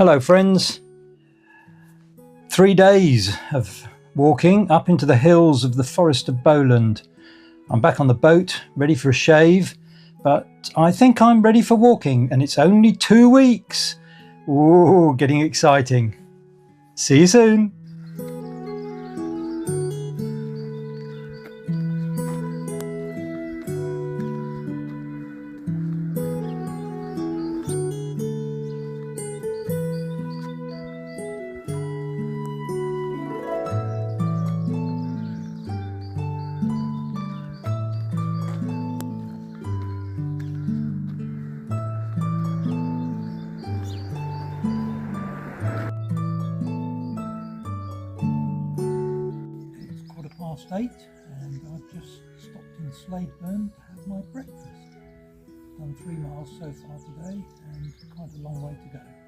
Hello friends, 3 days of walking up into the hills of the Forest of Bowland. I'm back on the boat, ready for a shave, but I think I'm ready for walking, and it's only 2 weeks. Ooh, getting exciting. See you soon. Past 8 and I've just stopped in Sladeburn to have my breakfast. Done 3 miles so far today and quite a long way to go.